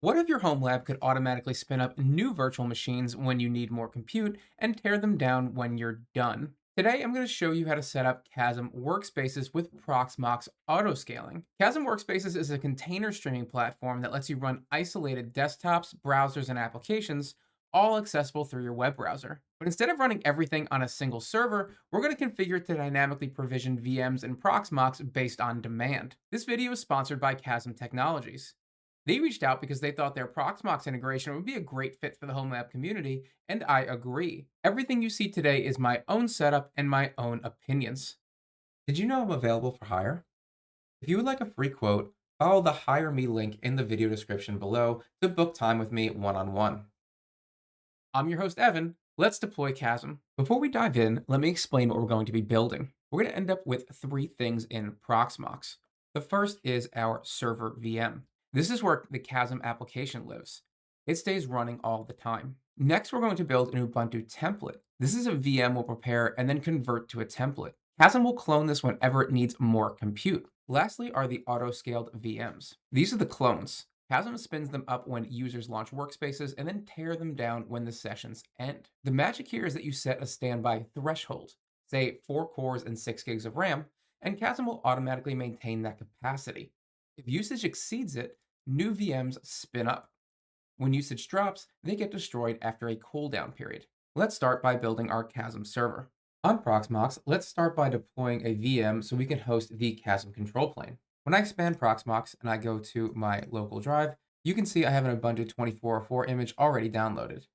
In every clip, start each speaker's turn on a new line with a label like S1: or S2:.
S1: What if your home lab could automatically spin up new virtual machines when you need more compute and tear them down when you're done? Today, I'm going to show you how to set up Kasm Workspaces with Proxmox Autoscaling. Kasm Workspaces is a container streaming platform that lets you run isolated desktops, browsers, and applications, all accessible through your web browser. But instead of running everything on a single server, we're going to configure it to dynamically provision VMs in Proxmox based on demand. This video is sponsored by Kasm Technologies. They reached out because they thought their Proxmox integration would be a great fit for the home lab community, and I agree. Everything you see today is my own setup and my own opinions. Did you know I'm available for hire? If you would like a free quote, follow the Hire Me link in the video description below to book time with me one-on-one. I'm your host, Evan. Let's deploy Kasm. Before we dive in, let me explain what we're going to be building. We're going to end up with three things in Proxmox. The first is our server VM. This is where the Kasm application lives. It stays running all the time. Next, we're going to build an Ubuntu template. This is a VM we'll prepare and then convert to a template. Kasm will clone this whenever it needs more compute. Lastly are the auto-scaled VMs. These are the clones. Kasm spins them up when users launch workspaces and then tear them down when the sessions end. The magic here is that you set a standby threshold, say 4 cores and 6 gigs of RAM, and Kasm will automatically maintain that capacity. If usage exceeds it, new VMs spin up. When usage drops, they get destroyed after a cooldown period. Let's start by building our Kasm server. On Proxmox, let's start by deploying a VM so we can host the Kasm control plane. When I expand Proxmox and I go to my local drive, you can see I have an Ubuntu 24.04 image already downloaded.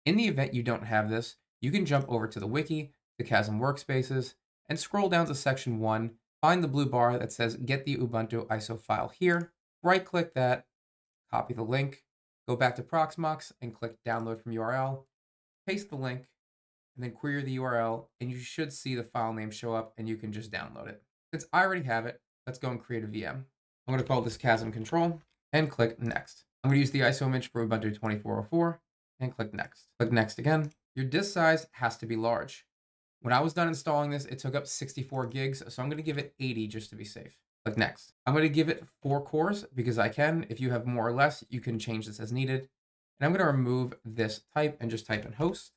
S1: In the event you don't have this, you can jump over to the Wiki, the Kasm Workspaces, and scroll down to section 1, find the blue bar that says Get the Ubuntu ISO file here, right-click that, copy the link, go back to Proxmox and click Download from URL, paste the link, and then query the URL, and you should see the file name show up and you can just download it. Since I already have it, let's go and create a VM. I'm going to call this Kasm control and click next. I'm going to use the ISO image for Ubuntu 24.04 and click next. Click next again. Your disk size has to be large. When I was done installing this, it took up 64 gigs, so I'm going to give it 80 just to be safe. Click next. I'm going to give it 4 cores because I can. If you have more or less, you can change this as needed. And I'm going to remove this type and just type in host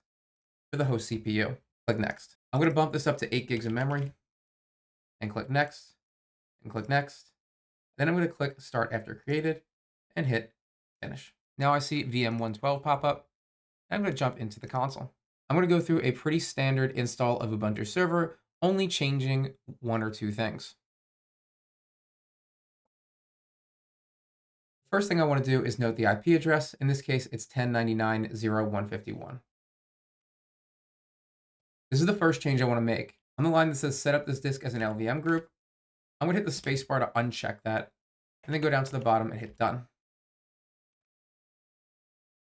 S1: for the host CPU. Click next. I'm going to bump this up to 8 gigs of memory and click next and click next. Then I'm going to click start after created and hit finish. Now I see VM112 pop up. I'm going to jump into the console. I'm going to go through a pretty standard install of Ubuntu server, only changing 1 or 2 things. First thing I want to do is note the IP address. In this case, it's 1099.0.151. This is the first change I want to make. On the line that says set up this disk as an LVM group, I'm going to hit the spacebar to uncheck that, and then go down to the bottom and hit done.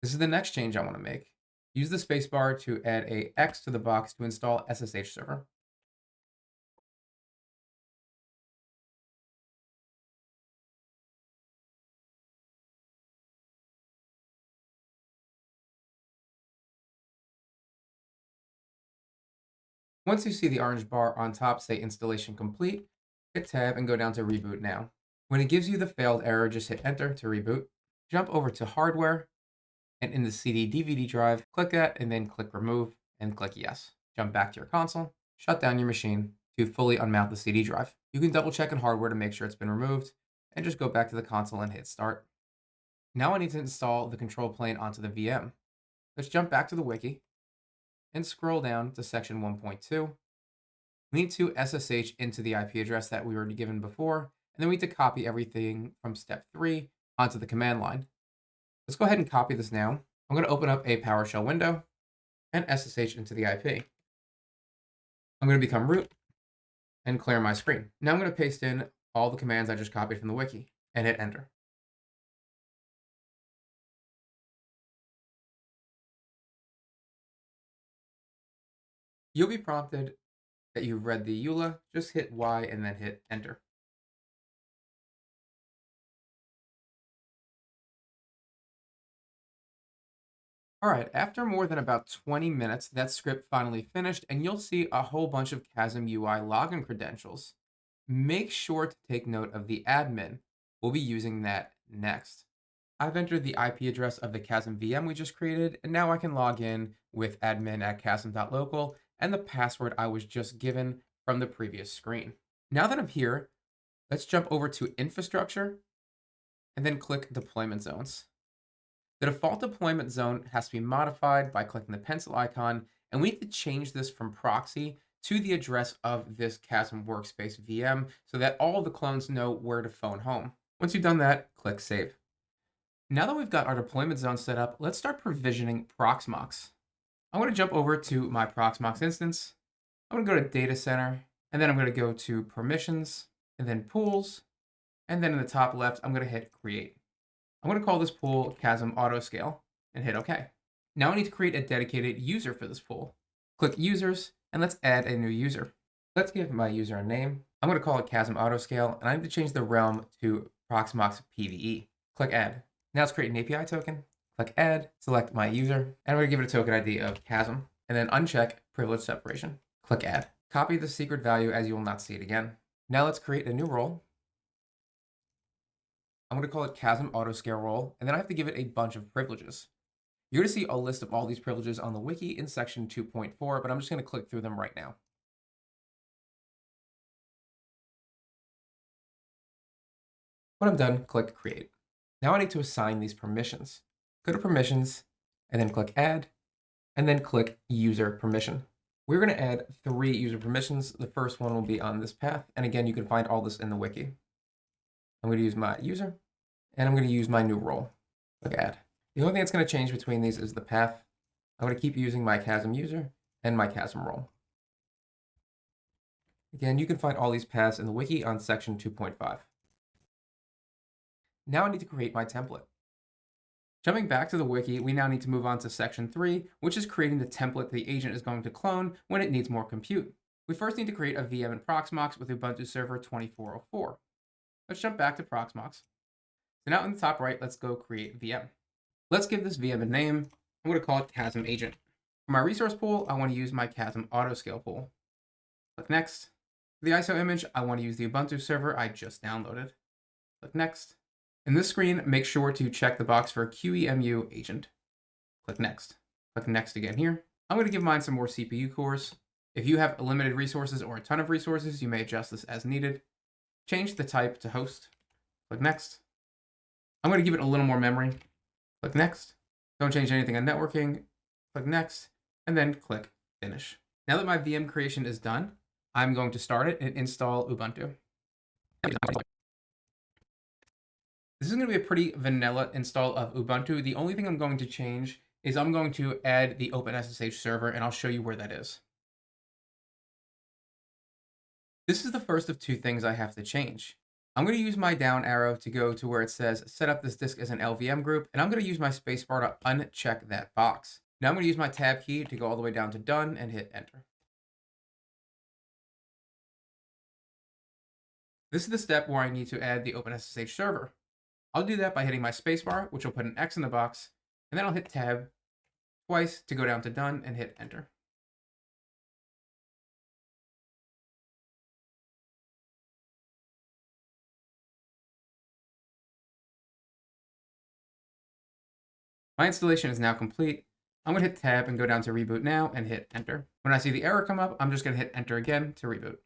S1: This is the next change I want to make. Use the spacebar to add a X to the box to install SSH server. Once you see the orange bar on top say installation complete, hit tab and go down to reboot now. When it gives you the failed error, just hit enter to reboot. Jump over to hardware, and in the CD DVD drive, click that and then click remove and click yes. Jump back to your console, shut down your machine to fully unmount the CD drive. You can double check in hardware to make sure it's been removed and just go back to the console and hit start. Now I need to install the control plane onto the VM. Let's jump back to the wiki and scroll down to section 1.2. We need to SSH into the IP address that we were given before, and then we need to copy everything from step 3 onto the command line. Let's go ahead and copy this now. I'm going to open up a PowerShell window and SSH into the IP. I'm going to become root and clear my screen. Now I'm going to paste in all the commands I just copied from the wiki and hit enter. You'll be prompted that you've read the EULA. Just hit Y and then hit enter. All right, after more than about 20 minutes, that script finally finished, and you'll see a whole bunch of Kasm UI login credentials. Make sure to take note of the admin. We'll be using that next. I've entered the IP address of the Kasm VM we just created, and now I can log in with admin@kasm.local and the password I was just given from the previous screen. Now that I'm here, let's jump over to infrastructure and then click deployment zones. The default deployment zone has to be modified by clicking the pencil icon, and we need to change this from proxy to the address of this Kasm Workspace VM so that all of the clones know where to phone home. Once you've done that, click Save. Now that we've got our deployment zone set up, let's start provisioning Proxmox. I'm going to jump over to my Proxmox instance. I'm going to go to Data Center, and then I'm going to go to Permissions, and then Pools, and then in the top left, I'm going to hit Create. I'm going to call this pool Kasm Autoscale and hit OK. Now I need to create a dedicated user for this pool. Click Users, and let's add a new user. Let's give my user a name. I'm going to call it Kasm Autoscale, and I need to change the realm to Proxmox PVE. Click Add. Now let's create an API token. Click Add, select my user, and I'm going to give it a token ID of Kasm, and then uncheck Privilege Separation. Click Add. Copy the secret value as you will not see it again. Now let's create a new role. I'm going to call it Kasm Autoscale role, and then I have to give it a bunch of privileges. You're going to see a list of all these privileges on the wiki in section 2.4, but I'm just going to click through them right now. When I'm done, click Create. Now I need to assign these permissions. Go to Permissions, and then click Add, and then click User Permission. We're going to add 3 user permissions. The first one will be on this path, and again, you can find all this in the wiki. I'm going to use my user, and I'm going to use my new role. Click Add. The only thing that's going to change between these is the path. I'm going to keep using my Kasm user and my Kasm role. Again, you can find all these paths in the wiki on section 2.5. Now I need to create my template. Jumping back to the wiki, we now need to move on to section 3, which is creating the template the agent is going to clone when it needs more compute. We first need to create a VM in Proxmox with Ubuntu Server 2404. Let's jump back to Proxmox. So now in the top right, let's go create VM. Let's give this VM a name. I'm going to call it Kasm Agent. For my resource pool, I want to use my Kasm Autoscale pool. Click Next. For the ISO image, I want to use the Ubuntu server I just downloaded. Click Next. In this screen, make sure to check the box for QEMU agent. Click Next. Click Next again here. I'm going to give mine some more CPU cores. If you have limited resources or a ton of resources, you may adjust this as needed. Change the type to host. Click Next. I'm going to give it a little more memory. Click Next. Don't change anything on networking. Click Next, and then click Finish. Now that my VM creation is done, I'm going to start it and install Ubuntu. This is going to be a pretty vanilla install of Ubuntu. The only thing I'm going to change is I'm going to add the OpenSSH server, and I'll show you where that is. This is the first of 2 things I have to change. I'm going to use my down arrow to go to where it says set up this disk as an LVM group, and I'm going to use my spacebar to uncheck that box. Now I'm going to use my tab key to go all the way down to done and hit enter. This is the step where I need to add the OpenSSH server. I'll do that by hitting my spacebar, which will put an X in the box, and then I'll hit tab twice to go down to done and hit enter. My installation is now complete. I'm going to hit tab and go down to reboot now and hit enter. When I see the error come up, I'm just going to hit enter again to reboot.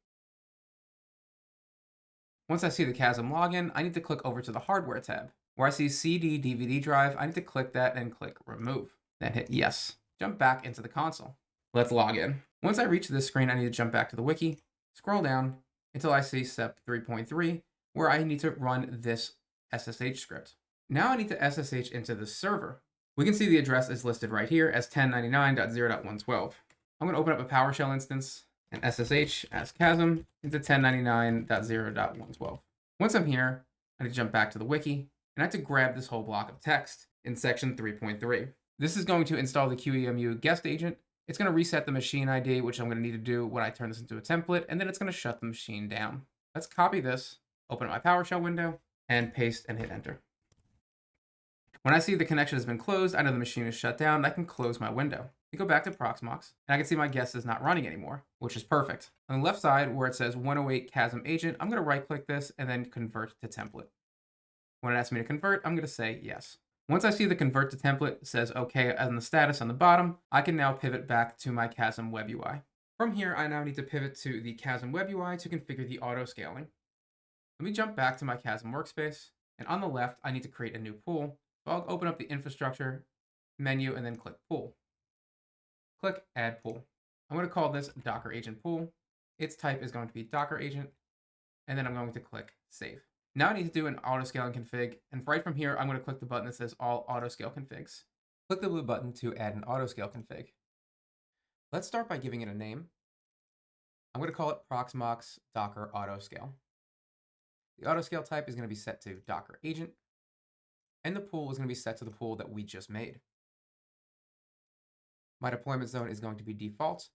S1: Once I see the Kasm login, I need to click over to the hardware tab. Where I see CD DVD drive, I need to click that and click remove. Then hit yes. Jump back into the console. Let's log in. Once I reach this screen, I need to jump back to the wiki, scroll down until I see step 3.3, where I need to run this SSH script. Now I need to SSH into the server. We can see the address is listed right here as 1099.0.112. I'm going to open up a PowerShell instance and SSH as Kasm into 1099.0.112. Once I'm here, I need to jump back to the wiki, and I have to grab this whole block of text in section 3.3. This is going to install the QEMU guest agent. It's going to reset the machine ID, which I'm going to need to do when I turn this into a template, and then it's going to shut the machine down. Let's copy this, open up my PowerShell window, and paste and hit enter. When I see the connection has been closed, I know the machine is shut down, and I can close my window. I go back to Proxmox, and I can see my guest is not running anymore, which is perfect. On the left side, where it says 108 Kasm Agent, I'm going to right-click this and then convert to template. When it asks me to convert, I'm going to say yes. Once I see the convert to template says OK and the status on the bottom, I can now pivot back to my Kasm web UI. From here, I now need to pivot to the Kasm web UI to configure the auto scaling. Let me jump back to my Kasm workspace, and on the left, I need to create a new pool. So I'll open up the infrastructure menu and then click pool. Click add pool. I'm going to call this Docker agent pool. Its type is going to be Docker agent, and then I'm going to click save. Now I need to do an auto scaling config, and right from here, I'm going to click the button that says all auto scale configs. Click the blue button to add an auto scale config. Let's start by giving it a name. I'm going to call it Proxmox Docker Auto Scale. The auto scale type is going to be set to Docker agent, and the pool is going to be set to the pool that we just made. My deployment zone is going to be default,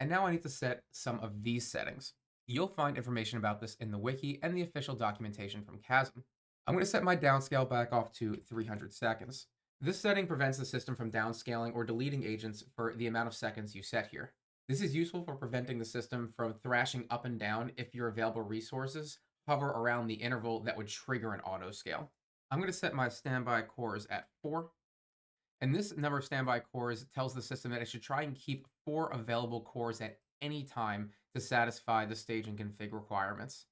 S1: and now I need to set some of these settings. You'll find information about this in the wiki and the official documentation from Kasm. I'm going to set my downscale back off to 300 seconds. This setting prevents the system from downscaling or deleting agents for the amount of seconds you set here. This is useful for preventing the system from thrashing up and down if your available resources hover around the interval that would trigger an auto scale. I'm going to set my standby cores at 4. And this number of standby cores tells the system that it should try and keep 4 available cores at any time to satisfy the stage and config requirements.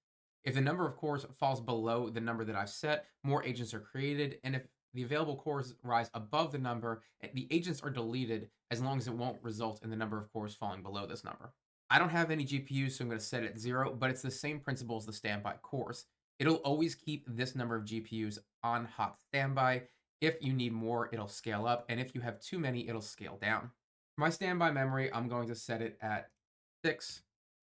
S1: If the number of cores falls below the number that I've set, more agents are created, and if the available cores rise above the number, the agents are deleted as long as it won't result in the number of cores falling below this number. I don't have any GPUs, so I'm going to set it at 0, but it's the same principle as the standby cores. It'll always keep this number of GPUs on hot standby. If you need more, it'll scale up, and if you have too many, it'll scale down. For my standby memory, I'm going to set it at 6.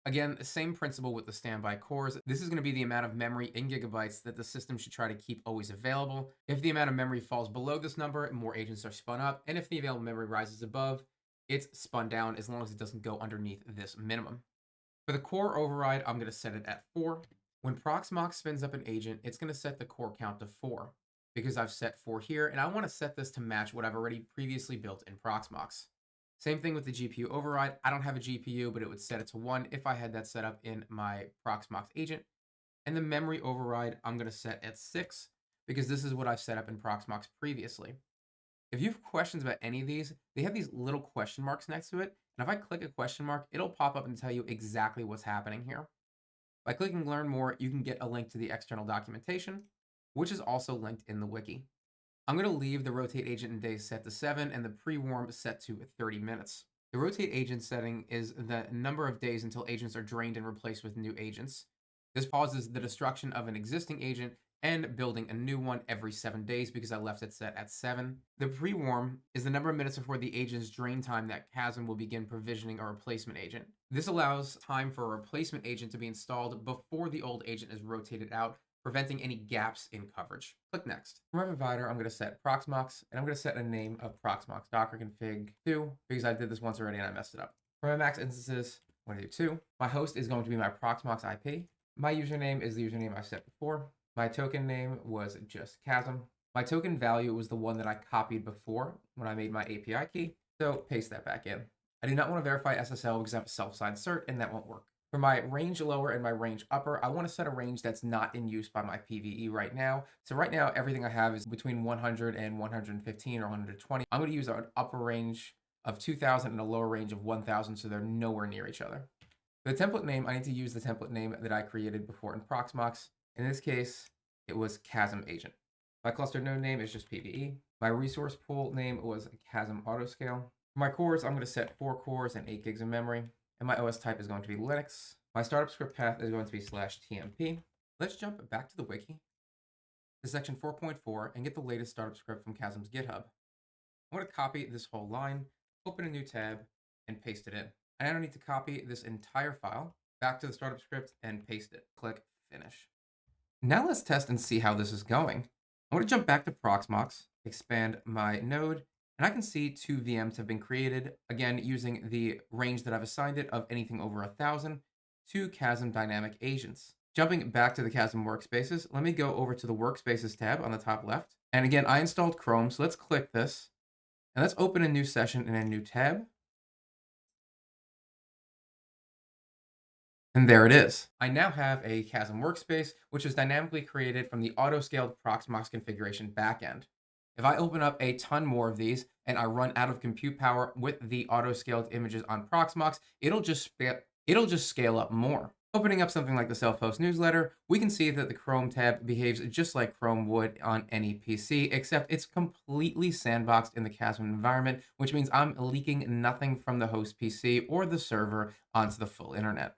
S1: Again, the same principle with the standby cores. This is going to be the amount of memory in gigabytes that the system should try to keep always available. If the amount of memory falls below this number, more agents are spun up, and if the available memory rises above, it's spun down as long as it doesn't go underneath this minimum. For the core override, I'm going to set it at 4. When Proxmox spins up an agent, it's going to set the core count to 4 because I've set 4 here, and I want to set this to match what I've already previously built in Proxmox. Same thing with the GPU override. I don't have a GPU, but it would set it to 1 if I had that set up in my Proxmox agent. And the memory override, I'm going to set at 6 because this is what I've set up in Proxmox previously. If you have questions about any of these, they have these little question marks next to it. And if I click a question mark, it'll pop up and tell you exactly what's happening here. By clicking Learn More, you can get a link to the external documentation, which is also linked in the wiki. I'm going to leave the rotate agent in days set to 7 and the pre-warm set to 30 minutes. The rotate agent setting is the number of days until agents are drained and replaced with new agents. This pauses the destruction of an existing agent and building a new one every 7 days because I left it set at 7. The pre-warm is the number of minutes before the agent's drain time that Kasm will begin provisioning a replacement agent. This allows time for a replacement agent to be installed before the old agent is rotated out, preventing any gaps in coverage. Click next. For my provider, I'm going to set Proxmox, and I'm going to set a name of Proxmox Docker config 2 because I did this once already and I messed it up. For my max instances, I'm going to do 2. My host is going to be my Proxmox IP. My username is the username I set before. My token name was just Kasm. My token value was the one that I copied before when I made my API key, so paste that back in. I do not want to verify SSL because I have a self-signed cert and that won't work. For my range lower and my range upper, I want to set a range that's not in use by my PVE right now. So right now, everything I have is between 100 and 115 or 120. I'm going to use an upper range of 2,000 and a lower range of 1,000, so they're nowhere near each other. For the template name, I need to use the template name that I created before in Proxmox. In this case, it was Kasm Agent. My cluster node name is just PVE. My resource pool name was Kasm Autoscale. For my cores, I'm going to set 4 cores and 8 gigs of memory. And my OS type is going to be Linux. My startup script path is going to be /tmp. Let's jump back to the wiki to section 4.4 and get the latest startup script from Kasm's GitHub. I'm going to copy this whole line, open a new tab, and paste it in. I now need to copy this entire file back to the startup script and paste it. Click Finish. Now let's test and see how this is going. I'm going to jump back to Proxmox, expand my node, and I can see 2 VMs have been created, again, using the range that I've assigned it of anything over 1,000 to Kasm dynamic agents. Jumping back to the Kasm Workspaces, let me go over to the Workspaces tab on the top left. And again, I installed Chrome, so let's click this. And let's open a new session in a new tab. And there it is. I now have a Kasm workspace, which is dynamically created from the auto-scaled Proxmox configuration backend. If I open up a ton more of these and I run out of compute power with the auto-scaled images on Proxmox, it'll just scale up more. Opening up something like the self-host newsletter, we can see that the Chrome tab behaves just like Chrome would on any PC, except it's completely sandboxed in the Kasm environment, which means I'm leaking nothing from the host PC or the server onto the full internet.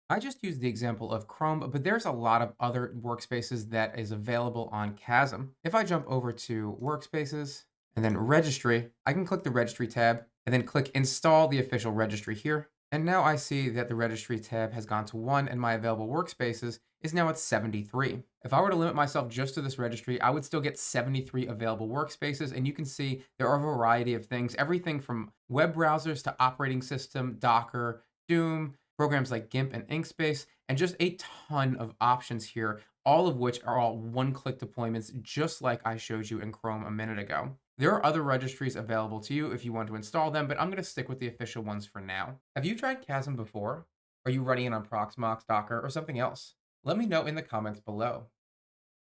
S1: I just used the example of Chrome, but there's a lot of other workspaces that is available on Chasm. If I jump over to Workspaces and then Registry, I can click the Registry tab and then click Install the official registry here. And now I see that the Registry tab has gone to 1 and my available workspaces is now at 73. If I were to limit myself just to this registry, I would still get 73 available workspaces. And you can see there are a variety of things, everything from web browsers to operating system, Docker, Doom, programs like GIMP and Inkspace, and just a ton of options here, all of which are all one-click deployments, just like I showed you in Chrome a minute ago. There are other registries available to you if you want to install them, but I'm going to stick with the official ones for now. Have you tried Chasm before? Are you running it on Proxmox, Docker, or something else? Let me know in the comments below.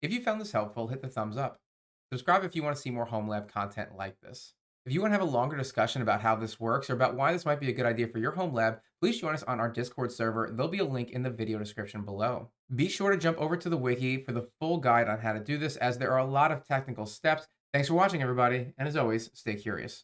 S1: If you found this helpful, hit the thumbs up. Subscribe if you want to see more HomeLab content like this. If you want to have a longer discussion about how this works or about why this might be a good idea for your home lab, please join us on our Discord server. There'll be a link in the video description below. Be sure to jump over to the Wiki for the full guide on how to do this, as there are a lot of technical steps. Thanks for watching, everybody, and as always, stay curious.